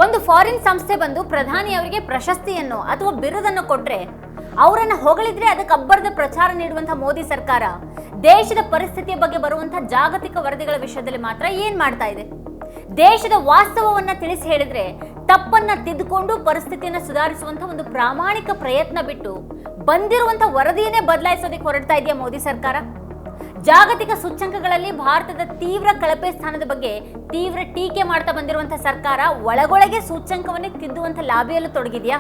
ಒಂದು ಫಾರಿನ್ ಸಂಸ್ಥೆ ಬಂದು ಪ್ರಧಾನಿಯವರಿಗೆ ಪ್ರಶಸ್ತಿಯನ್ನು ಅಥವಾ ಬಿರುದನ್ನು ಕೊಟ್ರೆ ಅವರನ್ನು ಹೊಗಳಿದ್ರೆ ಅದಕ್ಕೆ ಅಬ್ಬರದ ಪ್ರಚಾರ ನೀಡುವಂತಹ ಮೋದಿ ಸರ್ಕಾರ ದೇಶದ ಪರಿಸ್ಥಿತಿಯ ಬಗ್ಗೆ ಬರುವಂತಹ ಜಾಗತಿಕ ವರದಿಗಳ ವಿಷಯದಲ್ಲಿ ಮಾತ್ರ ಏನ್ ಮಾಡ್ತಾ ಇದೆ? ದೇಶದ ವಾಸ್ತವವನ್ನ ತಿಳಿಸಿ ಹೇಳಿದ್ರೆ ತಪ್ಪನ್ನ ತಿದ್ದುಕೊಂಡು ಪರಿಸ್ಥಿತಿಯನ್ನು ಸುಧಾರಿಸುವಂತಹ ಒಂದು ಪ್ರಾಮಾಣಿಕ ಪ್ರಯತ್ನ ಬಿಟ್ಟು ಬಂದಿರುವಂತಹ ವರದಿಯನ್ನೇ ಬದಲಾಯಿಸೋದಕ್ಕೆ ಹೊರಡ್ತಾ ಇದೆಯಾ ಮೋದಿ ಸರ್ಕಾರ? ಜಾಗತಿಕ ಸೂಚ್ಯಂಕಗಳಲ್ಲಿ ಭಾರತದ ತೀವ್ರ ಕಳಪೆ ಸ್ಥಾನದ ಬಗ್ಗೆ ತೀವ್ರ ಟೀಕೆ ಮಾಡ್ತಾ ಬಂದಿರುವಂತಹ ಸರ್ಕಾರ ಒಳಗೊಳಗೆ ಸೂಚ್ಯಂಕವನ್ನೇ ತಿದ್ದುವಂತ ಲಾಬಿಯಲ್ಲೂ ತೊಡಗಿದೆಯಾ?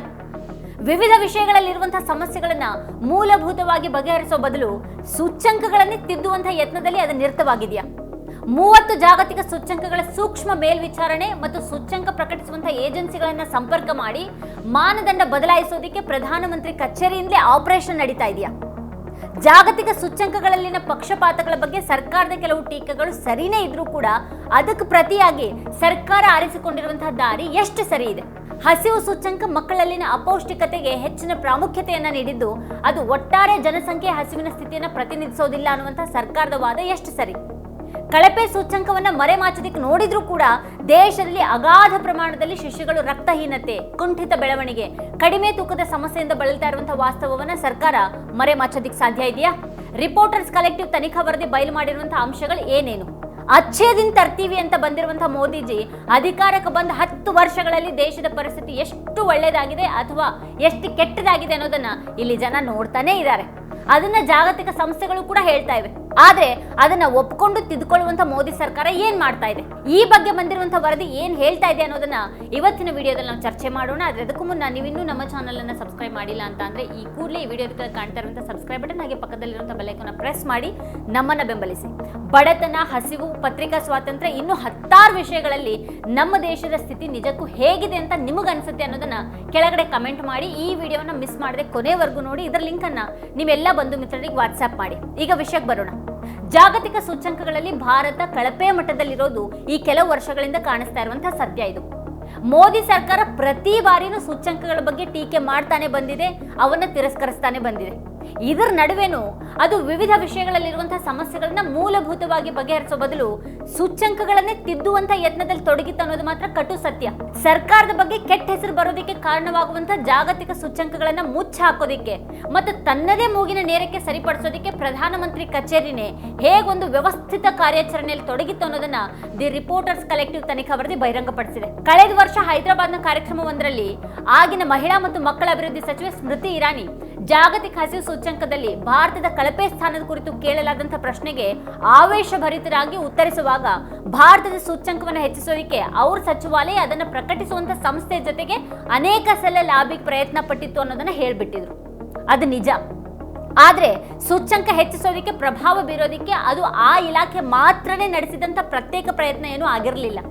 ವಿವಿಧ ವಿಷಯಗಳಲ್ಲಿರುವಂತಹ ಸಮಸ್ಯೆಗಳನ್ನ ಮೂಲಭೂತವಾಗಿ ಬಗೆಹರಿಸೋ ಬದಲು ಸೂಚ್ಯಂಕಗಳನ್ನೇ ತಿದ್ದುವಂತಹ ಯತ್ನದಲ್ಲಿ ಅದು ನಿರತವಾಗಿದೆಯಾ? 30 ಜಾಗತಿಕ ಸೂಚ್ಯಂಕಗಳ ಸೂಕ್ಷ್ಮ ಮೇಲ್ವಿಚಾರಣೆ ಮತ್ತು ಸೂಚ್ಯಂಕ ಪ್ರಕಟಿಸುವಂತಹ ಏಜೆನ್ಸಿಗಳನ್ನ ಸಂಪರ್ಕ ಮಾಡಿ ಮಾನದಂಡ ಬದಲಾಯಿಸೋದಕ್ಕೆ ಪ್ರಧಾನಮಂತ್ರಿ ಕಚೇರಿಯಿಂದಲೇ ಆಪರೇಷನ್ ನಡೀತಾ ಇದೆಯಾ? ಜಾಗತಿಕ ಸೂಚ್ಯಂಕಗಳಲ್ಲಿನ ಪಕ್ಷಪಾತಗಳ ಬಗ್ಗೆ ಸರ್ಕಾರದ ಕೆಲವು ಟೀಕೆಗಳು ಸರಿನೇ ಇದ್ರೂ ಕೂಡ ಅದಕ್ಕೆ ಪ್ರತಿಯಾಗಿ ಸರ್ಕಾರ ಆರಿಸಿಕೊಂಡಿರುವಂತಹ ದಾರಿ ಎಷ್ಟು ಸರಿ ಇದೆ? ಹಸಿವು ಸೂಚ್ಯಂಕ ಮಕ್ಕಳಲ್ಲಿನ ಅಪೌಷ್ಟಿಕತೆಗೆ ಹೆಚ್ಚಿನ ಪ್ರಾಮುಖ್ಯತೆಯನ್ನ ನೀಡಿದ್ದು ಅದು ಒಟ್ಟಾರೆ ಜನಸಂಖ್ಯೆ ಹಸಿವಿನ ಸ್ಥಿತಿಯನ್ನು ಪ್ರತಿನಿಧಿಸೋದಿಲ್ಲ ಅನ್ನುವಂತಹ ಸರ್ಕಾರದ ವಾದ ಎಷ್ಟು ಸರಿ? ಕಳಪೆ ಸೂಚ್ಯಂಕವನ್ನ ಮರೆಮಾಚೋದಕ್ಕೆ ನೋಡಿದ್ರೂ ಕೂಡ ದೇಶದಲ್ಲಿ ಅಗಾಧ ಪ್ರಮಾಣದಲ್ಲಿ ಶಿಶುಗಳು ರಕ್ತಹೀನತೆ, ಕುಂಠಿತ ಬೆಳವಣಿಗೆ, ಕಡಿಮೆ ತೂಕದ ಸಮಸ್ಯೆಯಿಂದ ಬಳಲ್ತಾ ಇರುವಂತಹ ವಾಸ್ತವವನ್ನ ಸರ್ಕಾರ ಮರೆಮಾಚೋದಕ್ಕೆ ಸಾಧ್ಯ ಇದೆಯಾ? ರಿಪೋರ್ಟರ್ಸ್ ಕಲೆಕ್ಟಿವ್ ತನಿಖಾ ವರದಿ ಬಯಲು ಮಾಡಿರುವಂತಹ ಅಂಶಗಳು ಏನೇನು? ಅಚ್ಚೇ ದಿನ ತರ್ತೀವಿ ಅಂತ ಬಂದಿರುವಂತಹ ಮೋದಿಜಿ ಅಧಿಕಾರಕ್ಕೆ ಬಂದ 10 ವರ್ಷಗಳಲ್ಲಿ ದೇಶದ ಪರಿಸ್ಥಿತಿ ಎಷ್ಟು ಒಳ್ಳೆಯದಾಗಿದೆ ಅಥವಾ ಎಷ್ಟು ಕೆಟ್ಟದಾಗಿದೆ ಅನ್ನೋದನ್ನ ಇಲ್ಲಿ ಜನ ನೋಡ್ತಾನೆ ಇದ್ದಾರೆ. ಅದನ್ನ ಜಾಗತಿಕ ಸಂಸ್ಥೆಗಳು ಕೂಡ ಹೇಳ್ತಾ ಇವೆ. ಆದ್ರೆ ಅದನ್ನ ಒಪ್ಕೊಂಡು ತಿದ್ದುಕೊಳ್ಳುವಂತ ಮೋದಿ ಸರ್ಕಾರ ಏನ್ ಮಾಡ್ತಾ ಇದೆ? ಈ ಬಗ್ಗೆ ಬಂದಿರುವಂತಹ ವರದಿ ಏನ್ ಹೇಳ್ತಾ ಇದೆ ಅನ್ನೋದನ್ನ ಇವತ್ತಿನ ವಿಡಿಯೋದಲ್ಲಿ ನಾವು ಚರ್ಚೆ ಮಾಡೋಣ. ಆದ್ರೆ ಅದಕ್ಕೂ ಮುನ್ನ ನೀವಿನ್ನೂ ನಮ್ಮ ಚಾನಲ್ ಅನ್ನ ಸಬ್ಸ್ಕ್ರೈಬ್ ಮಾಡಿಲ್ಲ ಅಂತ ಅಂದ್ರೆ ಈ ಕೂಡಲೇ ಈ ವಿಡಿಯೋದಲ್ಲಿ ಕಾಣ್ತಾ ಇರುವಂತಹ ಸಬ್ಸ್ಕ್ರೈಬ್ ಬಟನ್ ಹಾಗೆ ಪಕ್ಕದಲ್ಲಿರುವಂತಹ ಬೆಲ್ ಐಕಾನ್ ಪ್ರೆಸ್ ಮಾಡಿ ನಮ್ಮನ್ನ ಬೆಂಬಲಿಸಿ. ಬಡತನ, ಹಸಿವು, ಪತ್ರಿಕಾ ಸ್ವಾತಂತ್ರ್ಯ ಇನ್ನೂ 10 ವಿಷಯಗಳಲ್ಲಿ ನಮ್ಮ ದೇಶದ ಸ್ಥಿತಿ ನಿಜಕ್ಕೂ ಹೇಗಿದೆ ಅಂತ ನಿಮಗೆ ಅನ್ಸುತ್ತೆ ಅನ್ನೋದನ್ನ ಕೆಳಗಡೆ ಕಮೆಂಟ್ ಮಾಡಿ. ಈ ವಿಡಿಯೋನ ಮಿಸ್ ಮಾಡದೆ ಕೊನೆವರೆಗೂ ನೋಡಿ. ಇದರ ಲಿಂಕ್ ಅನ್ನ ನೀವೆಲ್ಲ ಬಂಧು ಮಿತ್ರರಿಗೆ ವಾಟ್ಸ್ಆಪ್ ಮಾಡಿ. ಈಗ ವಿಷಯಕ್ಕೆ ಬರೋಣ. ಜಾಗತಿಕ ಸೂಚ್ಯಂಕಗಳಲ್ಲಿ ಭಾರತ ಕಳಪೆ ಮಟ್ಟದಲ್ಲಿರೋದು ಈ ಕೆಲವು ವರ್ಷಗಳಿಂದ ಕಾಣಿಸ್ತಾ ಇರುವಂತಹ ಸತ್ಯ ಇದು. ಮೋದಿ ಸರ್ಕಾರ ಪ್ರತಿ ಬಾರಿನೂ ಸೂಚ್ಯಂಕಗಳ ಬಗ್ಗೆ ಟೀಕೆ ಮಾಡ್ತಾನೆ ಬಂದಿದೆ, ಅವನ್ನ ತಿರಸ್ಕರಿಸ್ತಾನೆ ಬಂದಿದೆ. ಇದರ ನಡುವೆನೂ ಅದು ವಿವಿಧ ವಿಷಯಗಳಲ್ಲಿರುವಂತಹ ಸಮಸ್ಯೆಗಳನ್ನ ಮೂಲಭೂತವಾಗಿ ಬಗೆಹರಿಸೋ ಬದಲು ಸೂಚ್ಯಂಕಗಳನ್ನೇ ತಿದ್ದುವಂತ ಯತ್ನದಲ್ಲಿ ತೊಡಗಿತ್ತು ಅನ್ನೋದು ಮಾತ್ರ ಕಟು ಸತ್ಯ. ಸರ್ಕಾರದ ಬಗ್ಗೆ ಕೆಟ್ಟ ಹೆಸರು ಬರೋದಕ್ಕೆ ಕಾರಣವಾಗುವಂತಹ ಜಾಗತಿಕ ಸೂಚ್ಯಂಕಗಳನ್ನ ಮುಚ್ಚ ಹಾಕೋದಿಕ್ಕೆ ಮತ್ತು ತನ್ನದೇ ಮೂಗಿನ ನೇರಕ್ಕೆ ಸರಿಪಡಿಸೋದಕ್ಕೆ ಪ್ರಧಾನಮಂತ್ರಿ ಕಚೇರಿನೇ ಹೇಗೊಂದು ವ್ಯವಸ್ಥಿತ ಕಾರ್ಯಾಚರಣೆಯಲ್ಲಿ ತೊಡಗಿತ್ತು ಅನ್ನೋದನ್ನ ದಿ ರಿಪೋರ್ಟರ್ಸ್ ಕಲೆಕ್ಟಿವ್ ತನಿಖಾ ವರದಿ ಬಹಿರಂಗಪಡಿಸಿದೆ. ಕಳೆದ ವರ್ಷ ಹೈದರಾಬಾದ್ನ ಕಾರ್ಯಕ್ರಮವೊಂದರಲ್ಲಿ ಆಗಿನ ಮಹಿಳಾ ಮತ್ತು ಮಕ್ಕಳ ಅಭಿವೃದ್ಧಿ ಸಚಿವೆ ಸ್ಮೃತಿ ಇರಾನಿ ಜಾಗತಿಕ ಹಸಿವು ಸೂಚ್ಯಂಕದಲ್ಲಿ ಭಾರತದ ಕಳಪೆ ಸ್ಥಾನದ ಕುರಿತು ಕೇಳಲಾದಂತಹ ಪ್ರಶ್ನೆಗೆ ಆವೇಶಭರಿತರಾಗಿ ಉತ್ತರಿಸುವಾಗ ಭಾರತದ ಸೂಚ್ಯಂಕವನ್ನು ಹೆಚ್ಚಿಸೋದಕ್ಕೆ ಅವ್ರ ಸಚಿವಾಲಯ ಅದನ್ನು ಪ್ರಕಟಿಸುವಂತ ಸಂಸ್ಥೆ ಜೊತೆಗೆ ಅನೇಕ ಸಲ ಲಾಬಿ ಪ್ರಯತ್ನ ಪಟ್ಟಿತ್ತು ಅನ್ನೋದನ್ನ ಹೇಳ್ಬಿಟ್ಟಿದ್ರು. ಅದು ನಿಜ. ಆದ್ರೆ ಸೂಚ್ಯಂಕ ಹೆಚ್ಚಿಸೋದಕ್ಕೆ ಪ್ರಭಾವ ಬೀರೋದಕ್ಕೆ ಅದು ಆ ಇಲಾಖೆ ಮಾತ್ರನೇ ನಡೆಸಿದಂತ ಪ್ರತ್ಯೇಕ ಪ್ರಯತ್ನ ಏನೂ ಆಗಿರಲಿಲ್ಲ.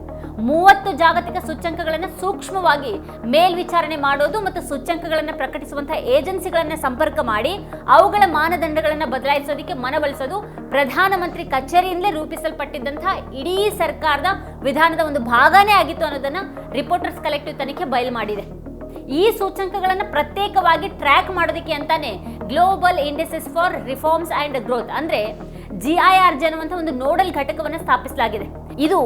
30 ಜಾಗತಿಕ ಸೂಚ್ಯಂಕಗಳನ್ನು ಸೂಕ್ಷ್ಮವಾಗಿ ಮೇಲ್ವಿಚಾರಣೆ ಮಾಡೋದು ಮತ್ತು ಸೂಚ್ಯಂಕಗಳನ್ನು ಪ್ರಕಟಿಸುವಂತಹ ಏಜೆನ್ಸಿಗಳನ್ನ ಸಂಪರ್ಕ ಮಾಡಿ ಅವುಗಳ ಮಾನದಂಡಗಳನ್ನು ಬದಲಾಯಿಸೋದಕ್ಕೆ ಮನವೊಲಿಸೋದು ಪ್ರಧಾನಮಂತ್ರಿ ಕಚೇರಿಯಿಂದಲೇ ರೂಪಿಸಲ್ಪಟ್ಟಿದ್ದಂತಹ ಇಡೀ ಸರ್ಕಾರದ ವಿಧಾನದ ಒಂದು ಭಾಗನೇ ಆಗಿತ್ತು ಅನ್ನೋದನ್ನ ರಿಪೋರ್ಟರ್ಸ್ ಕಲೆಕ್ಟಿವ್ ತನಿಖೆ ಬಯಲು ಮಾಡಿದೆ. ಈ ಸೂಚ್ಯಂಕಗಳನ್ನು ಪ್ರತ್ಯೇಕವಾಗಿ ಟ್ರ್ಯಾಕ್ ಮಾಡೋದಕ್ಕೆ ಅಂತಾನೆ global indices for reforms and growth ಅಂದ್ರೆ GIRG ಅನ್ನುವಂಥ ಒಂದು ನೋಡಲ್ ಘಟಕವನ್ನು ಸ್ಥಾಪಿಸಲಾಗಿದೆ. ಇದು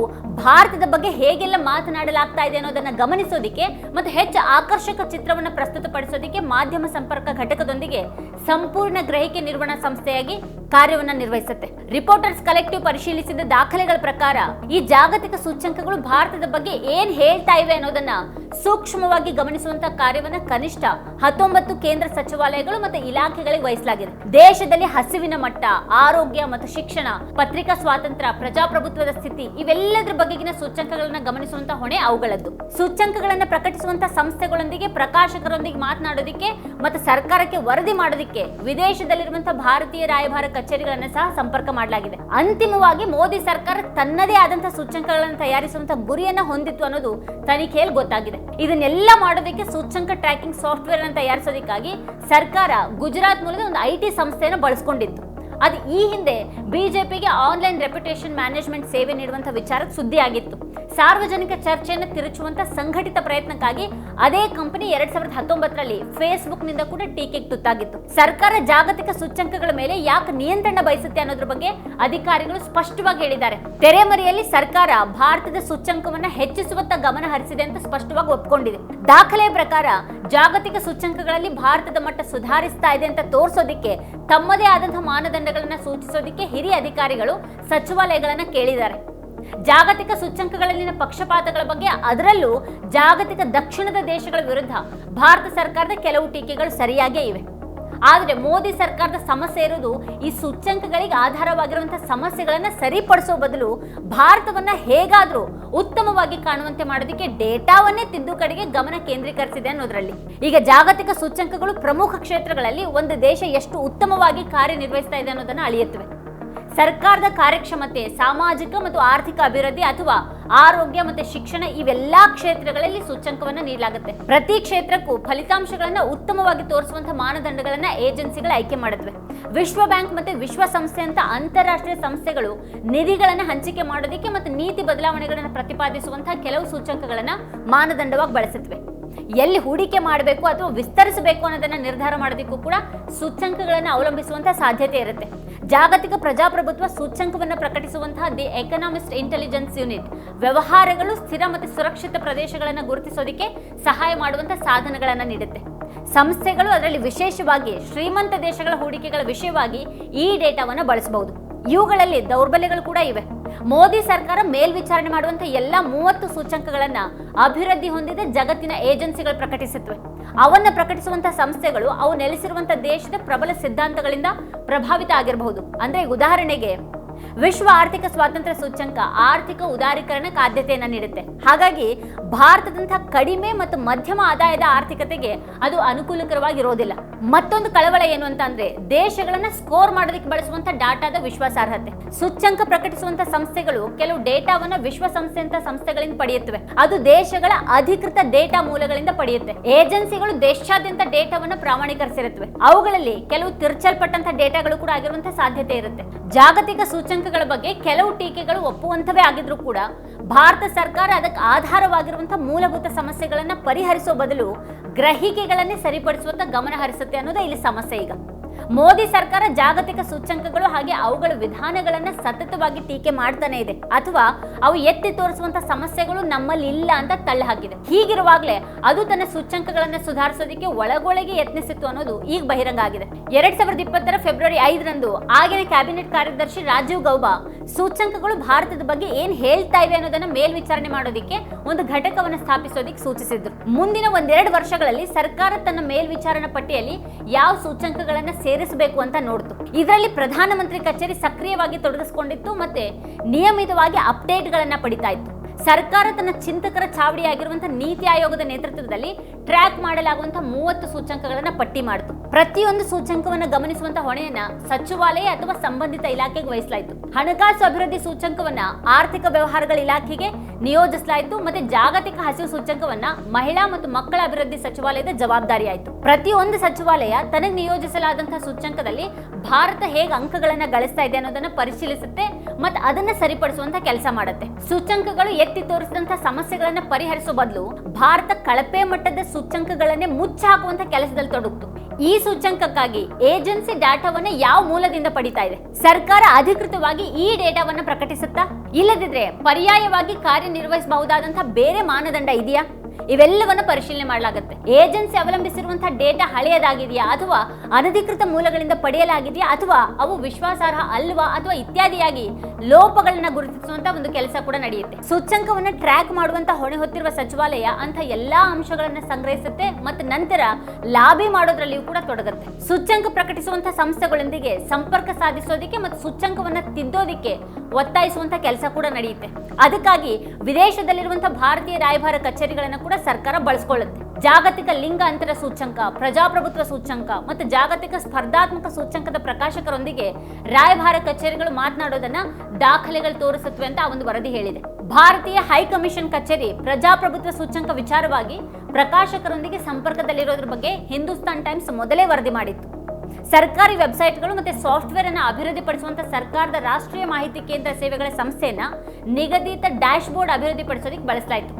ಭಾರತದ ಬಗ್ಗೆ ಹೇಗೆಲ್ಲ ಮಾತನಾಡಲಾಗ್ತಾ ಇದೆ ಅನ್ನೋದನ್ನ ಗಮನಿಸೋದಿಕ್ಕೆ ಮತ್ತು ಹೆಚ್ಚು ಆಕರ್ಷಕ ಚಿತ್ರವನ್ನು ಪ್ರಸ್ತುತಪಡಿಸೋದಿಕ್ಕೆ ಮಾಧ್ಯಮ ಸಂಪರ್ಕ ಘಟಕದೊಂದಿಗೆ ಸಂಪೂರ್ಣ ಗ್ರಹಿಕೆ ನಿರ್ವಹಣಾ ಸಂಸ್ಥೆಯಾಗಿ ಕಾರ್ಯವನ್ನು ನಿರ್ವಹಿಸುತ್ತೆ. ರಿಪೋರ್ಟರ್ಸ್ ಕಲೆಕ್ಟಿವ್ ಪರಿಶೀಲಿಸಿದ ದಾಖಲೆಗಳ ಪ್ರಕಾರ ಈ ಜಾಗತಿಕ ಸೂಚ್ಯಂಕಗಳು ಭಾರತದ ಬಗ್ಗೆ ಏನ್ ಹೇಳ್ತಾ ಇವೆ ಅನ್ನೋದನ್ನ ಸೂಕ್ಷ್ಮವಾಗಿ ಗಮನಿಸುವಂತಹ ಕಾರ್ಯವನ್ನ ಕನಿಷ್ಠ 19 ಕೇಂದ್ರ ಸಚಿವಾಲಯಗಳು ಮತ್ತು ಇಲಾಖೆಗಳಿಗೆ ವಹಿಸಲಾಗಿದೆ. ದೇಶದಲ್ಲಿ ಹಸಿವಿನ ಮಟ್ಟ, ಆರೋಗ್ಯ ಮತ್ತು ಶಿಕ್ಷಣ, ಪತ್ರಿಕಾ ಸ್ವಾತಂತ್ರ್ಯ, ಪ್ರಜಾಪ್ರಭುತ್ವದ ಸ್ಥಿತಿ ಇವೆಲ್ಲದರ ಬಗೆಗಿನ ಸೂಚ್ಯಂಕಗಳನ್ನ ಗಮನಿಸುವಂತಹ ಹೊಣೆ ಅವುಗಳದ್ದು. ಸೂಚ್ಯಂಕಗಳನ್ನ ಪ್ರಕಟಿಸುವಂತಹ ಸಂಸ್ಥೆಗಳೊಂದಿಗೆ, ಪ್ರಕಾಶಕರೊಂದಿಗೆ ಮಾತನಾಡೋದಿಕ್ಕೆ ಮತ್ತು ಸರ್ಕಾರಕ್ಕೆ ವರದಿ ಮಾಡೋದಿಕ್ಕೆ ವಿದೇಶದಲ್ಲಿರುವಂತಹ ಭಾರತೀಯ ರಾಯಭಾರ ಕಚೇರಿಗಳನ್ನ ಸಹ ಸಂಪರ್ಕ ಮಾಡಲಾಗಿದೆ. ಅಂತಿಮವಾಗಿ ಮೋದಿ ಸರ್ಕಾರ ತನ್ನದೇ ಆದಂತಹ ಸೂಚ್ಯಂಕಗಳನ್ನು ತಯಾರಿಸುವಂತಹ ಗುರಿಯನ್ನ ಹೊಂದಿತ್ತು ಅನ್ನೋದು ತನಿಖೆಯಲ್ಲಿ ಗೊತ್ತಾಗಿದೆ. ಇದನ್ನೆಲ್ಲ ಮಾಡೋದಕ್ಕೆ ಸೂಚ್ಯಂಕ ಟ್ರ್ಯಾಕಿಂಗ್ ಸಾಫ್ಟ್ವೇರ್ ಅನ್ನು ತಯಾರಿಸೋದಕ್ಕಾಗಿ ಸರ್ಕಾರ ಗುಜರಾತ್ ಮೂಲದ ಒಂದು IT ಸಂಸ್ಥೆಯನ್ನು ಬಳಸಿಕೊಂಡಿತ್ತು. ಅದು ಈ ಹಿಂದೆ ಬಿಜೆಪಿಗೆ ಆನ್ಲೈನ್ ರೆಪ್ಯುಟೇಷನ್ ಮ್ಯಾನೇಜ್ಮೆಂಟ್ ಸೇವೆ ನೀಡುವಂತಹ ವಿಚಾರ ಸುದ್ದಿ ಆಗಿತ್ತು. ಸಾರ್ವಜನಿಕ ಚರ್ಚೆಯನ್ನು ತಿರುಚುವಂತ ಸಂಘಟಿತ ಪ್ರಯತ್ನಕ್ಕಾಗಿ ಅದೇ ಕಂಪನಿ 2019ರಲ್ಲಿ ಫೇಸ್ಬುಕ್ ನಿಂದ ಕೂಡ ಟೀಕೆಗೆ ತುತ್ತಾಗಿತ್ತು. ಸರ್ಕಾರ ಜಾಗತಿಕ ಸೂಚ್ಯಂಕಗಳ ಮೇಲೆ ಯಾಕೆ ನಿಯಂತ್ರಣ ಬಯಸುತ್ತೆ ಅನ್ನೋದ್ರ ಬಗ್ಗೆ ಅಧಿಕಾರಿಗಳು ಸ್ಪಷ್ಟವಾಗಿ ಹೇಳಿದ್ದಾರೆ. ತೆರೆಮರೆಯಲ್ಲಿ ಸರ್ಕಾರ ಭಾರತದ ಸೂಚ್ಯಂಕವನ್ನ ಹೆಚ್ಚಿಸುವತ್ತ ಗಮನ ಹರಿಸಿದೆ ಅಂತ ಸ್ಪಷ್ಟವಾಗಿ ಒಪ್ಪಿಕೊಂಡಿದೆ. ದಾಖಲೆಯ ಪ್ರಕಾರ ಜಾಗತಿಕ ಸೂಚ್ಯಂಕಗಳಲ್ಲಿ ಭಾರತದ ಮಟ್ಟ ಸುಧಾರಿಸ್ತಾ ಇದೆ ಅಂತ ತೋರಿಸೋದಿಕ್ಕೆ ತಮ್ಮದೇ ಆದಂತಹ ಮಾನದಂಡಗಳನ್ನ ಸೂಚಿಸೋದಿಕ್ಕೆ ಹಿರಿಯ ಅಧಿಕಾರಿಗಳು ಸಚಿವಾಲಯಗಳನ್ನ ಕೇಳಿದ್ದಾರೆ. ಜಾಗತಿಕ ಸೂಚ್ಯಂಕಗಳಲ್ಲಿನ ಪಕ್ಷಪಾತಗಳ ಬಗ್ಗೆ, ಅದರಲ್ಲೂ ಜಾಗತಿಕ ದಕ್ಷಿಣದ ದೇಶಗಳ ವಿರುದ್ಧ ಭಾರತ ಸರ್ಕಾರದ ಕೆಲವು ಟೀಕೆಗಳು ಸರಿಯಾಗೇ ಇವೆ. ಆದರೆ ಮೋದಿ ಸರ್ಕಾರದ ಸಮಸ್ಯೆ ಇರೋದು ಈ ಸೂಚ್ಯಂಕಗಳಿಗೆ ಆಧಾರವಾಗಿರುವಂತಹ ಸಮಸ್ಯೆಗಳನ್ನ ಸರಿಪಡಿಸೋ ಬದಲು ಭಾರತವನ್ನ ಹೇಗಾದ್ರೂ ಉತ್ತಮವಾಗಿ ಕಾಣುವಂತೆ ಮಾಡೋದಕ್ಕೆ ಡೇಟಾವನ್ನೇ ತಿದ್ದುಕಡೆಗೆ ಗಮನ ಕೇಂದ್ರೀಕರಿಸಿದೆ ಅನ್ನೋದ್ರಲ್ಲಿ. ಈಗ ಜಾಗತಿಕ ಸೂಚ್ಯಂಕಗಳು ಪ್ರಮುಖ ಕ್ಷೇತ್ರಗಳಲ್ಲಿ ಒಂದು ದೇಶ ಎಷ್ಟು ಉತ್ತಮವಾಗಿ ಕಾರ್ಯನಿರ್ವಹಿಸ್ತಾ ಇದೆ ಅನ್ನೋದನ್ನ ಅಳೆಯುತ್ತವೆ. ಸರ್ಕಾರದ ಕಾರ್ಯಕ್ಷಮತೆ, ಸಾಮಾಜಿಕ ಮತ್ತು ಆರ್ಥಿಕ ಅಭಿವೃದ್ಧಿ ಅಥವಾ ಆರೋಗ್ಯ ಮತ್ತು ಶಿಕ್ಷಣ, ಇವೆಲ್ಲಾ ಕ್ಷೇತ್ರಗಳಲ್ಲಿ ಸೂಚ್ಯಂಕವನ್ನು ನೀಡಲಾಗುತ್ತೆ. ಪ್ರತಿ ಕ್ಷೇತ್ರಕ್ಕೂ ಫಲಿತಾಂಶಗಳನ್ನ ಉತ್ತಮವಾಗಿ ತೋರಿಸುವಂತಹ ಮಾನದಂಡಗಳನ್ನ ಏಜೆನ್ಸಿಗಳು ಆಯ್ಕೆ ಮಾಡುತ್ತವೆ. ವಿಶ್ವ ಬ್ಯಾಂಕ್ ಮತ್ತು ವಿಶ್ವಸಂಸ್ಥೆ ಅಂತ ಅಂತಾರಾಷ್ಟ್ರೀಯ ಸಂಸ್ಥೆಗಳು ನಿಧಿಗಳನ್ನ ಹಂಚಿಕೆ ಮಾಡೋದಕ್ಕೆ ಮತ್ತು ನೀತಿ ಬದಲಾವಣೆಗಳನ್ನು ಪ್ರತಿಪಾದಿಸುವಂತಹ ಕೆಲವು ಸೂಚ್ಯಂಕಗಳನ್ನ ಮಾನದಂಡವಾಗಿ ಬಳಸುತ್ತವೆ. ಎಲ್ಲಿ ಹೂಡಿಕೆ ಮಾಡಬೇಕು ಅಥವಾ ವಿಸ್ತರಿಸಬೇಕು ಅನ್ನೋದನ್ನ ನಿರ್ಧಾರ ಮಾಡೋದಕ್ಕೂ ಕೂಡ ಸೂಚ್ಯಂಕಗಳನ್ನು ಅವಲಂಬಿಸುವಂತಹ ಸಾಧ್ಯತೆ ಇರುತ್ತೆ. ಜಾಗತಿಕ ಪ್ರಜಾಪ್ರಭುತ್ವ ಸೂಚ್ಯಂಕವನ್ನು ಪ್ರಕಟಿಸುವಂತಹ ದಿ ಎಕನಾಮಿಸ್ಟ್ ಇಂಟೆಲಿಜೆನ್ಸ್ ಯೂನಿಟ್ ವ್ಯವಹಾರಗಳು ಸ್ಥಿರ ಮತ್ತು ಸುರಕ್ಷಿತ ಪ್ರದೇಶಗಳನ್ನು ಗುರುತಿಸೋದಕ್ಕೆ ಸಹಾಯ ಮಾಡುವಂತಹ ಸಾಧನಗಳನ್ನು ನೀಡುತ್ತೆ. ಸಂಸ್ಥೆಗಳು ಅದರಲ್ಲಿ ವಿಶೇಷವಾಗಿ ಶ್ರೀಮಂತ ದೇಶಗಳ ಹೂಡಿಕೆಗಳ ವಿಷಯವಾಗಿ ಈ ಡೇಟಾವನ್ನು ಬಳಸಬಹುದು. ಇವುಗಳಲ್ಲಿ ದೌರ್ಬಲ್ಯಗಳು ಕೂಡ ಇವೆ. ಮೋದಿ ಸರ್ಕಾರ ಮೇಲ್ವಿಚಾರಣೆ ಮಾಡುವಂತಹ ಎಲ್ಲ 30 ಸೂಚ್ಯಂಕಗಳನ್ನ ಅಭಿವೃದ್ಧಿ ಹೊಂದಿದ ಜಗತ್ತಿನ ಏಜೆನ್ಸಿಗಳು ಪ್ರಕಟಿಸುತ್ತವೆ. ಅವನ್ನ ಪ್ರಕಟಿಸುವಂತಹ ಸಂಸ್ಥೆಗಳು ಅವು ನೆಲೆಸಿರುವಂತಹ ದೇಶದ ಪ್ರಬಲ ಸಿದ್ಧಾಂತಗಳಿಂದ ಪ್ರಭಾವಿತ ಆಗಿರಬಹುದು. ಅಂದ್ರೆ ಉದಾಹರಣೆಗೆ ವಿಶ್ವ ಆರ್ಥಿಕ ಸ್ವಾತಂತ್ರ್ಯ ಸೂಚ್ಯಂಕ ಆರ್ಥಿಕ ಉದಾರೀಕರಣಕ್ಕೆ ಆದ್ಯತೆಯನ್ನು ನೀಡುತ್ತೆ. ಹಾಗಾಗಿ ಭಾರತದಂತಹ ಕಡಿಮೆ ಮತ್ತು ಮಧ್ಯಮ ಆದಾಯದ ಆರ್ಥಿಕತೆಗೆ ಅದು ಅನುಕೂಲಕರವಾಗಿರೋದಿಲ್ಲ. ಮತ್ತೊಂದು ಕಳವಳ ಏನು ಅಂತ ಅಂದ್ರೆ ದೇಶಗಳನ್ನ ಸ್ಕೋರ್ ಮಾಡೋದಕ್ಕೆ ಬಳಸುವಂತಹ ಡಾಟಾದ ವಿಶ್ವಾಸಾರ್ಹತೆ. ಸೂಚ್ಯಂಕ ಪ್ರಕಟಿಸುವಂತಹ ಸಂಸ್ಥೆಗಳು ಕೆಲವು ಡೇಟಾವನ್ನ ವಿಶ್ವಸಂಸ್ಥೆಯಂತಹ ಸಂಸ್ಥೆಗಳಿಂದ ಪಡೆಯುತ್ತವೆ. ಅದು ದೇಶಗಳ ಅಧಿಕೃತ ಡೇಟಾ ಮೂಲಗಳಿಂದ ಪಡೆಯುತ್ತೆ. ಏಜೆನ್ಸಿಗಳು ದೇಶಾದ್ಯಂತ ಡೇಟಾವನ್ನು ಪ್ರಾಮಾಣೀಕರಿಸಿರುತ್ತವೆ. ಅವುಗಳಲ್ಲಿ ಕೆಲವು ತಿರುಚಲ್ಪಟ್ಟಂತಹ ಡೇಟಾಗಳು ಕೂಡ ಆಗಿರುವಂತಹ ಸಾಧ್ಯತೆ ಇರುತ್ತೆ. ಜಾಗತಿಕ ಸೂಚ್ಯಂಕಗಳ ಬಗ್ಗೆ ಕೆಲವು ಟೀಕೆಗಳು ಒಪ್ಪುವಂತವೇ ಆಗಿದ್ರೂ ಕೂಡ ಭಾರತ ಸರ್ಕಾರ ಅದಕ್ಕೆ ಆಧಾರವಾಗಿರುವಂತಹ ಮೂಲಭೂತ ಸಮಸ್ಯೆಗಳನ್ನ ಪರಿಹರಿಸುವ ಬದಲು ಗ್ರಹಿಕೆಗಳನ್ನೇ ಸರಿಪಡಿಸುವಂತ ಗಮನ ಹರಿಸುತ್ತೆ ಅನ್ನೋದೇ ಇಲ್ಲಿ ಸಮಸ್ಯೆ. ಈಗ ಮೋದಿ ಸರ್ಕಾರ ಜಾಗತಿಕ ಸೂಚ್ಯಂಕಗಳು ಹಾಗೆ ಅವುಗಳ ವಿಧಾನಗಳನ್ನ ಸತತವಾಗಿ ಟೀಕೆ ಮಾಡ್ತಾನೆ ಇದೆ, ಅಥವಾ ಅವು ಎತ್ತಿ ತೋರಿಸುವಂತಹ ಸಮಸ್ಯೆಗಳು ನಮ್ಮಲ್ಲಿ ಇಲ್ಲ ಅಂತ ತಳ್ಳಿ ಹಾಕಿದೆ. ಹೀಗಿರುವಾಗಲೇ ಅದು ತನ್ನ ಸೂಚ್ಯಂಕಗಳನ್ನ ಸುಧಾರಿಸೋದಕ್ಕೆ ಒಳಗೊಳಗೆ ಯತ್ನಿಸಿತ್ತು ಅನ್ನೋದು ಈಗ ಬಹಿರಂಗ ಆಗಿದೆ. 2020 ಫೆಬ್ರವರಿ 5ರಂದು ಆಗಿನ ಕ್ಯಾಬಿನೆಟ್ ಕಾರ್ಯದರ್ಶಿ ರಾಜೀವ್ ಗೌಬಾ ಸೂಚ್ಯಂಕಗಳು ಭಾರತದ ಬಗ್ಗೆ ಏನ್ ಹೇಳ್ತಾ ಇವೆ ಅನ್ನೋದನ್ನ ಮೇಲ್ವಿಚಾರಣೆ ಮಾಡೋದಕ್ಕೆ ಒಂದು ಘಟಕವನ್ನು ಸ್ಥಾಪಿಸೋದಕ್ಕೆ ಸೂಚಿಸಿದ್ರು. ಮುಂದಿನ 1-2 ವರ್ಷಗಳಲ್ಲಿ ಸರ್ಕಾರ ತನ್ನ ಮೇಲ್ವಿಚಾರಣಾ ಪಟ್ಟಿಯಲ್ಲಿ ಯಾವ ಸೂಚ್ಯಂಕಗಳನ್ನ ಸೇರಿಸಬೇಕು ಅಂತ ನೋಡ್ತು. ಇದರಲ್ಲಿ ಪ್ರಧಾನಮಂತ್ರಿ ಕಚೇರಿ ಸಕ್ರಿಯವಾಗಿ ತೊಡಗಿಸಿಕೊಂಡಿತ್ತು ಮತ್ತೆ ನಿಯಮಿತವಾಗಿ ಅಪ್ಡೇಟ್ಗಳನ್ನ ಪಡಿತಾ ಇತ್ತು. ಸರ್ಕಾರ ತನ್ನ ಚಿಂತಕರ ಚಾವಡಿಯಾಗಿರುವಂತಹ ನೀತಿ ಆಯೋಗದ ನೇತೃತ್ವದಲ್ಲಿ ಟ್ರ್ಯಾಕ್ ಮಾಡಲಾಗುವಂತಹ 30 ಸೂಚ್ಯಂಕಗಳನ್ನ ಪಟ್ಟಿ ಮಾಡಿತು. ಪ್ರತಿಯೊಂದು ಸೂಚ್ಯಂಕವನ್ನು ಗಮನಿಸುವಂತಹ ಹೊಣೆಯನ್ನ ಸಚಿವಾಲಯ ಅಥವಾ ಸಂಬಂಧಿತ ಇಲಾಖೆಗೆ ವಹಿಸಲಾಯಿತು. ಹಣಕಾಸು ಅಭಿವೃದ್ಧಿ ಸೂಚ್ಯಂಕವನ್ನ ಆರ್ಥಿಕ ವ್ಯವಹಾರಗಳ ಇಲಾಖೆಗೆ ನಿಯೋಜಿಸಲಾಯಿತು ಮತ್ತೆ ಜಾಗತಿಕ ಹಸಿವು ಸೂಚ್ಯಂಕವನ್ನ ಮಹಿಳಾ ಮತ್ತು ಮಕ್ಕಳ ಅಭಿವೃದ್ಧಿ ಸಚಿವಾಲಯದ ಜವಾಬ್ದಾರಿಯಾಯಿತು. ಪ್ರತಿಯೊಂದು ಸಚಿವಾಲಯ ತನಗೆ ನಿಯೋಜಿಸಲಾದಂತಹ ಸೂಚ್ಯಂಕದಲ್ಲಿ ಭಾರತ ಹೇಗೆ ಅಂಕಗಳನ್ನ ಗಳಿಸ್ತಾ ಇದೆ ಅನ್ನೋದನ್ನ ಪರಿಶೀಲಿಸುತ್ತೆ ಮತ್ತೆ ಅದನ್ನ ಸರಿಪಡಿಸುವಂತ ಕೆಲಸ ಮಾಡುತ್ತೆ. ಸೂಚ್ಯಂಕಗಳು ಎತ್ತಿ ತೋರಿಸಿದಂತಹ ಸಮಸ್ಯೆಗಳನ್ನ ಪರಿಹರಿಸುವ ಬದಲು ಭಾರತ ಕಳಪೆ ಮಟ್ಟದ ಸೂಚ್ಯಂಕಗಳನ್ನೇ ಮುಚ್ಚಿ ಹಾಕುವಂತ ಕೆಲಸದಲ್ಲಿ ತೊಡಗಿತು. ಈ ಸೂಚ್ಯಂಕಕ್ಕಾಗಿ ಏಜೆನ್ಸಿ ಡಾಟಾವನ್ನ ಯಾವ ಮೂಲದಿಂದ ಪಡಿತಾ ಇದೆ? ಸರ್ಕಾರ ಅಧಿಕೃತವಾಗಿ ಈ ಡೇಟಾವನ್ನ ಪ್ರಕಟಿಸುತ್ತಾ? ಇಲ್ಲದಿದ್ರೆ ಪರ್ಯಾಯವಾಗಿ ಕಾರ್ಯನಿರ್ವಹಿಸಬಹುದಾದಂತಹ ಬೇರೆ ಮಾನದಂಡ ಇದೆಯಾ? ಇವೆಲ್ಲವನ್ನ ಪರಿಶೀಲನೆ ಮಾಡಲಾಗುತ್ತೆ. ಏಜೆನ್ಸಿ ಅವಲಂಬಿಸಿರುವಂತಹ ಡೇಟಾ ಹಳೆಯದಾಗಿದೆಯಾ ಅಥವಾ ಅನಧಿಕೃತ ಮೂಲಗಳಿಂದ ಪಡೆಯಲಾಗಿದೆಯಾ ಅಥವಾ ಅವು ವಿಶ್ವಾಸಾರ್ಹ ಅಲ್ವಾ ಅಥವಾ ಇತ್ಯಾದಿಯಾಗಿ ಲೋಪಗಳನ್ನ ಗುರುತಿಸುವಂತಹ ಒಂದು ಕೆಲಸ ಕೂಡ ನಡೆಯುತ್ತೆ. ಸೂಚ್ಯಂಕವನ್ನ ಟ್ರ್ಯಾಕ್ ಮಾಡುವಂತಹ ಹೊಣೆ ಹೊತ್ತಿರುವ ಸಚಿವಾಲಯ ಅಂತ ಎಲ್ಲಾ ಅಂಶಗಳನ್ನ ಸಂಗ್ರಹಿಸುತ್ತೆ ಮತ್ತು ನಂತರ ಲಾಬಿ ಮಾಡೋದ್ರಲ್ಲಿಯೂ ಕೂಡ ತೊಡಗುತ್ತೆ. ಸೂಚ್ಯಂಕ ಪ್ರಕಟಿಸುವಂತಹ ಸಂಸ್ಥೆಗಳೊಂದಿಗೆ ಸಂಪರ್ಕ ಸಾಧಿಸೋದಕ್ಕೆ ಮತ್ತು ಸೂಚ್ಯಂಕವನ್ನ ತಿದ್ದೋದಿಕ್ಕೆ ಒತ್ತಾಯಿಸುವಂತಹ ಕೆಲಸ ಕೂಡ ನಡೆಯುತ್ತೆ. ಅದಕ್ಕಾಗಿ ವಿದೇಶದಲ್ಲಿರುವಂತಹ ಭಾರತೀಯ ರಾಯಭಾರ ಕಚೇರಿಗಳನ್ನು ಕೂಡ ಸರ್ಕಾರ ಬಳಸಿಕೊಳ್ಳುತ್ತೆ. ಜಾಗತಿಕ ಲಿಂಗ ಅಂತರ ಸೂಚ್ಯಂಕ, ಪ್ರಜಾಪ್ರಭುತ್ವ ಸೂಚ್ಯಂಕ ಮತ್ತು ಜಾಗತಿಕ ಸ್ಪರ್ಧಾತ್ಮಕ ಸೂಚ್ಯಂಕದ ಪ್ರಕಾಶಕರೊಂದಿಗೆ ರಾಯಭಾರ ಕಚೇರಿಗಳು ಮಾತನಾಡೋದನ್ನ ದಾಖಲೆಗಳು ತೋರಿಸುತ್ತವೆ ಅಂತ ಒಂದು ವರದಿ ಹೇಳಿದೆ. ಭಾರತೀಯ ಹೈಕಮಿಷನ್ ಕಚೇರಿ ಪ್ರಜಾಪ್ರಭುತ್ವ ಸೂಚ್ಯಂಕ ವಿಚಾರವಾಗಿ ಪ್ರಕಾಶಕರೊಂದಿಗೆ ಸಂಪರ್ಕದಲ್ಲಿರೋದ್ರ ಬಗ್ಗೆ ಹಿಂದೂಸ್ತಾನ್ ಟೈಮ್ಸ್ ಮೊದಲೇ ವರದಿ ಮಾಡಿತ್ತು. ಸರ್ಕಾರಿ ವೆಬ್ಸೈಟ್ಗಳು ಮತ್ತು ಸಾಫ್ಟ್ವೇರ್ ಅನ್ನು ಅಭಿವೃದ್ಧಿಪಡಿಸುವಂತಹ ಸರ್ಕಾರದ ರಾಷ್ಟ್ರೀಯ ಮಾಹಿತಿ ಕೇಂದ್ರ ಸೇವೆಗಳ ಸಂಸ್ಥೆಯನ್ನ ನಿಗದಿತ ಡ್ಯಾಶ್ ಬೋರ್ಡ್ ಅಭಿವೃದ್ಧಿಪಡಿಸೋದಕ್ಕೆ ಬಳಸಲಾಯಿತು.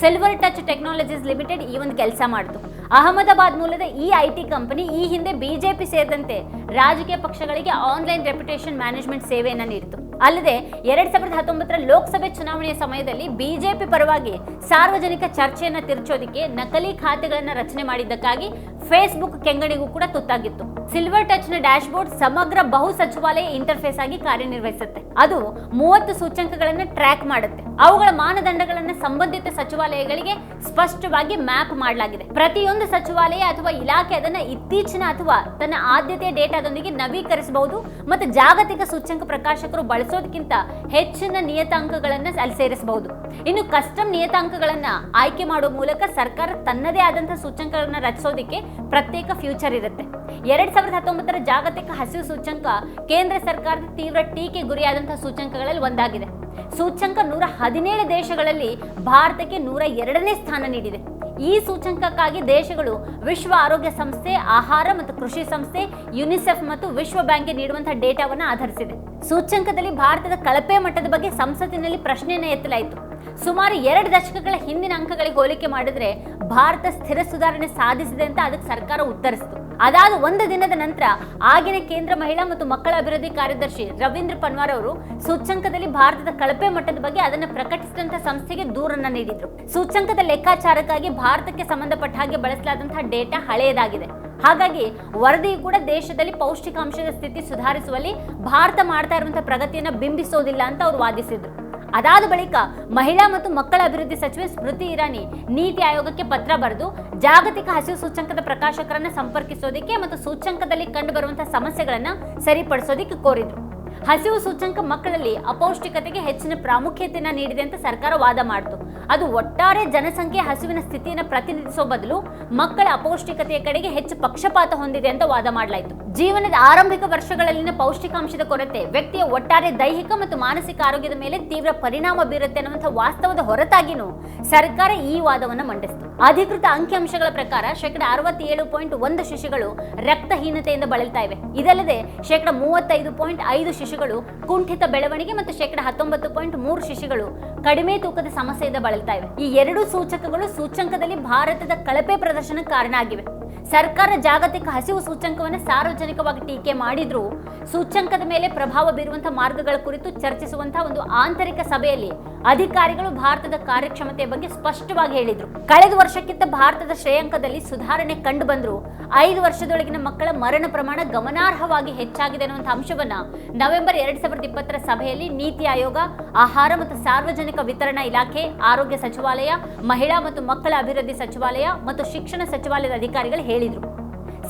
ಸಿಲ್ವರ್ ಟಚ್ ಟೆಕ್ನಾಲಜೀಸ್ ಲಿಮಿಟೆಡ್ ಈ ಒಂದು ಕೆಲಸ ಮಾಡಿತು. ಅಹಮದಾಬಾದ್ ಮೂಲದ ಈ IT ಕಂಪನಿ ಈ ಹಿಂದೆ ಬಿಜೆಪಿ ಸೇರಿದಂತೆ ರಾಜಕೀಯ ಪಕ್ಷಗಳಿಗೆ ಆನ್ಲೈನ್ ರೆಪ್ಯುಟೇಷನ್ ಮ್ಯಾನೇಜ್ಮೆಂಟ್ ಸೇವೆಯನ್ನು ನೀಡಿತು. ಅಲ್ಲದೆ 2019ರ ಲೋಕಸಭೆ ಚುನಾವಣೆಯ ಸಮಯದಲ್ಲಿ ಬಿಜೆಪಿ ಪರವಾಗಿ ಸಾರ್ವಜನಿಕ ಚರ್ಚೆಯನ್ನು ತಿರುಚೋದಕ್ಕೆ ನಕಲಿ ಖಾತೆಗಳನ್ನು ರಚನೆ ಮಾಡಿದ್ದಕ್ಕಾಗಿ ಫೇಸ್ಬುಕ್ ಕೆಂಗಣಿಗೂ ಕೂಡ ತುತ್ತಾಗಿತ್ತು. ಸಿಲ್ವರ್ ಟಚ್ ನ ಡ್ಯಾಶ್ ಬೋರ್ಡ್ ಸಮಗ್ರ ಬಹು ಸಚಿವಾಲಯ ಇಂಟರ್ಫೇಸ್ ಆಗಿ ಕಾರ್ಯನಿರ್ವಹಿಸುತ್ತೆ. ಅದು 30 ಸೂಚ್ಯಂಕಗಳನ್ನು ಟ್ರ್ಯಾಕ್ ಮಾಡುತ್ತೆ. ಅವುಗಳ ಮಾನದಂಡಗಳನ್ನು ಸಂಬಂಧಿತ ಸಚಿವಾಲಯಗಳಿಗೆ ಸ್ಪಷ್ಟವಾಗಿ ಮ್ಯಾಪ್ ಮಾಡಲಾಗಿದೆ. ಪ್ರತಿಯೊಂದು ಸಚಿವಾಲಯ ಅಥವಾ ಇಲಾಖೆ ಅದನ್ನ ಇತ್ತೀಚಿನ ಅಥವಾ ತನ್ನ ಆದ್ಯತೆಯ ಡೇಟಾದೊಂದಿಗೆ ನವೀಕರಿಸಬಹುದು ಮತ್ತು ಜಾಗತಿಕ ಸೂಚ್ಯಂಕ ಪ್ರಕಾಶಕರು ಬಳಸೋದಕ್ಕಿಂತ ಹೆಚ್ಚಿನ ನಿಯತಾಂಕಗಳನ್ನು ಅಲ್ಲಿ ಸೇರಿಸಬಹುದು. ಇನ್ನು ಕಸ್ಟಮ್ ನಿಯತಾಂಕಗಳನ್ನ ಆಯ್ಕೆ ಮಾಡುವ ಮೂಲಕ ಸರ್ಕಾರ ತನ್ನದೇ ಆದಂತಹ ಸೂಚ್ಯಂಕಗಳನ್ನು ರಚಿಸೋದಕ್ಕೆ ಪ್ರತ್ಯೇಕ ಫ್ಯೂಚರ್ ಇರುತ್ತೆ. 2019ರ ಜಾಗತಿಕ ಹಸಿವು ಸೂಚ್ಯಂಕ ಕೇಂದ್ರ ಸರ್ಕಾರದ ತೀವ್ರ ಟೀಕೆ ಗುರಿಯಾದಂತಹ ಸೂಚ್ಯಂಕಗಳಲ್ಲಿ ಒಂದಾಗಿದೆ. ಸೂಚ್ಯಂಕ 117 ದೇಶಗಳಲ್ಲಿ ಭಾರತಕ್ಕೆ 102ನೇ ಸ್ಥಾನ ನೀಡಿದೆ. ಈ ಸೂಚ್ಯಂಕಕ್ಕಾಗಿ ದೇಶಗಳು ವಿಶ್ವ ಆರೋಗ್ಯ ಸಂಸ್ಥೆ, ಆಹಾರ ಮತ್ತು ಕೃಷಿ ಸಂಸ್ಥೆ, ಯುನಿಸೆಫ್ ಮತ್ತು ವಿಶ್ವ ಬ್ಯಾಂಕ್ಗೆ ನೀಡುವಂತಹ ಡೇಟಾವನ್ನು ಆಧರಿಸಿದೆ. ಸೂಚ್ಯಂಕದಲ್ಲಿ ಭಾರತದ ಕಳಪೆ ಮಟ್ಟದ ಬಗ್ಗೆ ಸಂಸತ್ತಿನಲ್ಲಿ ಪ್ರಶ್ನೆಯನ್ನು ಎತ್ತಲಾಯಿತು. ಸುಮಾರು 2 ದಶಕಗಳ ಹಿಂದಿನ ಅಂಕಗಳಿಗೆ ಹೋಲಿಕೆ ಮಾಡಿದ್ರೆ ಭಾರತ ಸ್ಥಿರ ಸುಧಾರಣೆ ಸಾಧಿಸಿದೆ ಅಂತ ಅದಕ್ಕೆ ಸರ್ಕಾರ ಉತ್ತರಿಸಿತು. ಅದಾದ ಒಂದು ದಿನದ ನಂತರ ಆಗಿನ ಕೇಂದ್ರ ಮಹಿಳಾ ಮತ್ತು ಮಕ್ಕಳ ಅಭಿವೃದ್ಧಿ ಕಾರ್ಯದರ್ಶಿ ರವೀಂದ್ರ ಪನ್ವಾರ್ ಅವರು ಸೂಚ್ಯಂಕದಲ್ಲಿ ಭಾರತದ ಕಳಪೆ ಮಟ್ಟದ ಬಗ್ಗೆ ಅದನ್ನು ಪ್ರಕಟಿಸಿದಂತಹ ಸಂಸ್ಥೆಗೆ ದೂರನ್ನ ನೀಡಿದ್ರು. ಸೂಚ್ಯಂಕದ ಲೆಕ್ಕಾಚಾರಕ್ಕಾಗಿ ಭಾರತಕ್ಕೆ ಸಂಬಂಧಪಟ್ಟ ಹಾಗೆ ಬಳಸಲಾದಂತಹ ಡೇಟಾ ಹಳೆಯದಾಗಿದೆ. ಹಾಗಾಗಿ ವರದಿಯು ಕೂಡ ದೇಶದಲ್ಲಿ ಪೌಷ್ಟಿಕಾಂಶದ ಸ್ಥಿತಿ ಸುಧಾರಿಸುವಲ್ಲಿ ಭಾರತ ಮಾಡ್ತಾ ಇರುವಂತಹ ಪ್ರಗತಿಯನ್ನು ಬಿಂಬಿಸೋದಿಲ್ಲ ಅಂತ ಅವರು ವಾದಿಸಿದ್ರು. ಅದಾದ ಬಳಿಕ ಮಹಿಳಾ ಮತ್ತು ಮಕ್ಕಳ ಅಭಿವೃದ್ಧಿ ಸಚಿವೆ ಸ್ಮೃತಿ ಇರಾನಿ ನೀತಿ ಆಯೋಗಕ್ಕೆ ಪತ್ರ ಬರೆದು ಜಾಗತಿಕ ಹಸಿವು ಸೂಚ್ಯಂಕದ ಪ್ರಕಾಶಕರನ್ನ ಸಂಪರ್ಕಿಸೋದಕ್ಕೆ ಮತ್ತು ಸೂಚ್ಯಂಕದಲ್ಲಿ ಕಂಡು ಬರುವಂತಹ ಸಮಸ್ಯೆಗಳನ್ನ ಸರಿಪಡಿಸೋದಕ್ಕೆ ಕೋರಿದ್ರು. ಹಸಿವು ಸೂಚ್ಯಂಕ ಮಕ್ಕಳಲ್ಲಿ ಅಪೌಷ್ಟಿಕತೆಗೆ ಹೆಚ್ಚಿನ ಪ್ರಾಮುಖ್ಯತೆಯನ್ನು ನೀಡಿದೆ ಅಂತ ಸರ್ಕಾರ ವಾದ ಮಾಡಿತು. ಅದು ಒಟ್ಟಾರೆ ಜನಸಂಖ್ಯೆ ಹಸಿವಿನ ಸ್ಥಿತಿಯನ್ನು ಪ್ರತಿನಿಧಿಸೋ ಬದಲು ಮಕ್ಕಳ ಅಪೌಷ್ಟಿಕತೆಯ ಕಡೆಗೆ ಹೆಚ್ಚು ಪಕ್ಷಪಾತ ಹೊಂದಿದೆ ಅಂತ ವಾದ ಮಾಡಲಾಯಿತು. ಜೀವನದ ಆರಂಭಿಕ ವರ್ಷಗಳಲ್ಲಿನ ಪೌಷ್ಟಿಕಾಂಶದ ಕೊರತೆ ವ್ಯಕ್ತಿಯ ಒಟ್ಟಾರೆ ದೈಹಿಕ ಮತ್ತು ಮಾನಸಿಕ ಆರೋಗ್ಯದ ಮೇಲೆ ತೀವ್ರ ಪರಿಣಾಮ ಬೀರುತ್ತೆ ಅನ್ನುವಂಥ ವಾಸ್ತವದ ಹೊರತಾಗಿನೂ ಸರ್ಕಾರ ಈ ವಾದವನ್ನು ಮಂಡಿಸಿತು. ಅಧಿಕೃತ ಅಂಕಿಅಂಶಗಳ ಪ್ರಕಾರ 67.1 ಶಿಶುಗಳು ರಕ್ತಹೀನತೆಯಿಂದ ಬಳಲ್ತಾ ಇವೆ. ಇದಲ್ಲದೆ 35.5 ಶಿಶುಗಳು ಕುಂಠಿತ ಬೆಳವಣಿಗೆ ಮತ್ತು 19.3 ಶಿಶುಗಳು ಕಡಿಮೆ ತೂಕದ ಸಮಸ್ಯೆಯಿಂದ ಬಳಲ್ತಾ ಇವೆ. ಈ 2 ಸೂಚಕಗಳು ಸೂಚ್ಯಂಕದಲ್ಲಿ ಭಾರತದ ಕಳಪೆ ಪ್ರದರ್ಶನಕ್ಕೆ ಕಾರಣ ಆಗಿವೆ. ಸರ್ಕಾರ ಜಾಗತಿಕ ಹಸಿವು ಸೂಚ್ಯಂಕವನ್ನು ಸಾರ್ವಜನಿಕವಾಗಿ ಟೀಕೆ ಮಾಡಿದ್ರೂ ಸೂಚ್ಯಂಕದ ಮೇಲೆ ಪ್ರಭಾವ ಬೀರುವಂತಹ ಮಾರ್ಗಗಳ ಕುರಿತು ಚರ್ಚಿಸುವಂತಹ ಒಂದು ಆಂತರಿಕ ಸಭೆಯಲ್ಲಿ ಅಧಿಕಾರಿಗಳು ಭಾರತದ ಕಾರ್ಯಕ್ಷಮತೆಯ ಬಗ್ಗೆ ಸ್ಪಷ್ಟವಾಗಿ ಹೇಳಿದ್ರು. ಕಳೆದ ವರ್ಷಕ್ಕಿಂತ ಭಾರತದ ಶ್ರೇಯಾಂಕದಲ್ಲಿ ಸುಧಾರಣೆ ಕಂಡು ಬಂದ್ರು 5 ವರ್ಷದೊಳಗಿನ ಮಕ್ಕಳ ಮರಣ ಪ್ರಮಾಣ ಗಮನಾರ್ಹವಾಗಿ ಹೆಚ್ಚಾಗಿದೆ ಅನ್ನುವಂಥ ಅಂಶವನ್ನ ನವೆಂಬರ್ 2020ರ ಸಭೆಯಲ್ಲಿ ನೀತಿ ಆಯೋಗ, ಆಹಾರ ಮತ್ತು ಸಾರ್ವಜನಿಕ ವಿತರಣಾ ಇಲಾಖೆ, ಆರೋಗ್ಯ ಸಚಿವಾಲಯ, ಮಹಿಳಾ ಮತ್ತು ಮಕ್ಕಳ ಅಭಿವೃದ್ಧಿ ಸಚಿವಾಲಯ ಮತ್ತು ಶಿಕ್ಷಣ ಸಚಿವಾಲಯದ ಅಧಿಕಾರಿಗಳು ಹೇಳಿದ್ರು.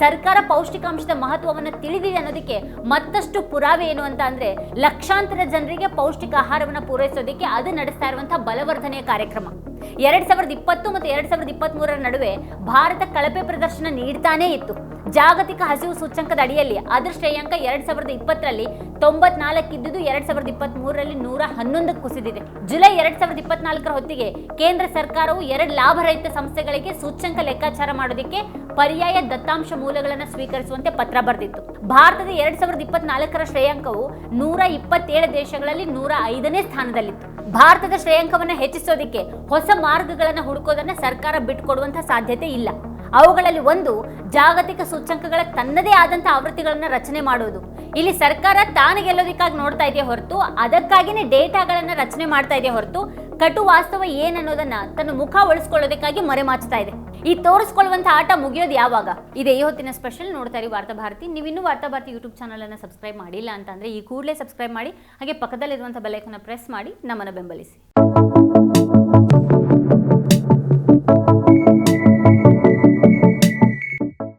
ಸರ್ಕಾರ ಪೌಷ್ಟಿಕಾಂಶದ ಮಹತ್ವವನ್ನು ತಿಳಿದಿದೆ ಅನ್ನೋದಕ್ಕೆ ಮತ್ತಷ್ಟು ಪುರಾವೆ ಏನು ಅಂತ ಅಂದ್ರೆ ಲಕ್ಷಾಂತರ ಜನರಿಗೆ ಪೌಷ್ಟಿಕ ಆಹಾರವನ್ನು ಪೂರೈಸೋದಕ್ಕೆ ಅದು ನಡೆಸ್ತಾ ಇರುವಂತಹ ಬಲವರ್ಧನೆಯ ಕಾರ್ಯಕ್ರಮ. 2020 ಮತ್ತು 2023ರ ನಡುವೆ ಭಾರತ ಕಳಪೆ ಪ್ರದರ್ಶನ ನೀಡ್ತಾನೇ ಇತ್ತು. ಜಾಗತಿಕ ಹಸಿವು ಸೂಚ್ಯಂಕದ ಅಡಿಯಲ್ಲಿ ಅದರ ಶ್ರೇಯಾಂಕ 2020ರಲ್ಲಿ 94 ಇದ್ದುದು 2023ರಲ್ಲಿ 111 ಕುಸಿದಿದೆ. ಜುಲೈ 2024ರ ಹೊತ್ತಿಗೆ ಕೇಂದ್ರ ಸರ್ಕಾರವು 2 ಲಾಭರಹಿತ ಸಂಸ್ಥೆಗಳಿಗೆ ಸೂಚ್ಯಂಕ ಲೆಕ್ಕಾಚಾರ ಮಾಡೋದಕ್ಕೆ ಪರ್ಯಾಯ ದತ್ತಾಂಶ ಮೂಲಗಳನ್ನು ಸ್ವೀಕರಿಸುವಂತೆ ಪತ್ರ ಬರೆದಿತ್ತು. ಭಾರತದ 2024ರ ಶ್ರೇಯಾಂಕವು 127 ದೇಶಗಳಲ್ಲಿ 105ನೇ ಸ್ಥಾನದಲ್ಲಿತ್ತು. ಭಾರತದ ಶ್ರೇಯಾಂಕವನ್ನು ಹೆಚ್ಚಿಸೋದಕ್ಕೆ ಹೊಸ ಮಾರ್ಗಗಳನ್ನು ಹುಡುಕೋದನ್ನ ಸರ್ಕಾರ ಬಿಟ್ಟುಕೊಡುವಂತಹ ಸಾಧ್ಯತೆ ಇಲ್ಲ. ಅವುಗಳಲ್ಲಿ ಒಂದು ಜಾಗತಿಕ ಸೂಚ್ಯಂಕಗಳ ತನ್ನದೇ ಆದಂತಹ ಆವೃತ್ತಿಗಳನ್ನು ರಚನೆ ಮಾಡುವುದು. ಇಲ್ಲಿ ಸರ್ಕಾರ ತಾನು ಗೆಲ್ಲೋದಕ್ಕಾಗಿ ನೋಡ್ತಾ ಇದೆಯೇ ಹೊರತು ಅದಕ್ಕಾಗಿನೇ ಡೇಟಾಗಳನ್ನು ರಚನೆ ಮಾಡ್ತಾ ಇದೆಯೇ ಹೊರತು ಕಟು ವಾಸ್ತವ ಏನನ್ನೋದನ್ನ ತನ್ನ ಮುಖ ಉಳಿಸ್ಕೊಳ್ಳೋದಕ್ಕಾಗಿ ಮರೆಮಾಚ್ತಾ ಇದೆ. ಈ ತೋರಿಸ್ಕೊಳ್ಳುವಂತ ಆಟ ಮುಗಿಯೋದು ಯಾವಾಗ? ಇದೇ ಈ ಹೊತ್ತಿನ ಸ್ಪೆಷಲ್. ನೋಡ್ತಾ ಇರಿ ವಾರ್ತಾ ಭಾರತಿ. ನೀವಿನ್ನೂ ವಾರ್ತಾ ಭಾರತಿ ಯೂಟ್ಯೂಬ್ ಚಾನಲ್ ಅನ್ನು ಸಬ್ಸ್ಕ್ರೈಬ್ ಮಾಡಿಲ್ಲ ಅಂತಂದ್ರೆ ಈ ಕೂಡಲೇ ಸಬ್ಸ್ಕ್ರೈಬ್ ಮಾಡಿ, ಹಾಗೆ ಪಕ್ಕದಲ್ಲಿರುವಂತಹ ಬೆಲ್ ಐಕಾನ್ ಪ್ರೆಸ್ ಮಾಡಿ ನಮ್ಮನ್ನು ಬೆಂಬಲಿಸಿ.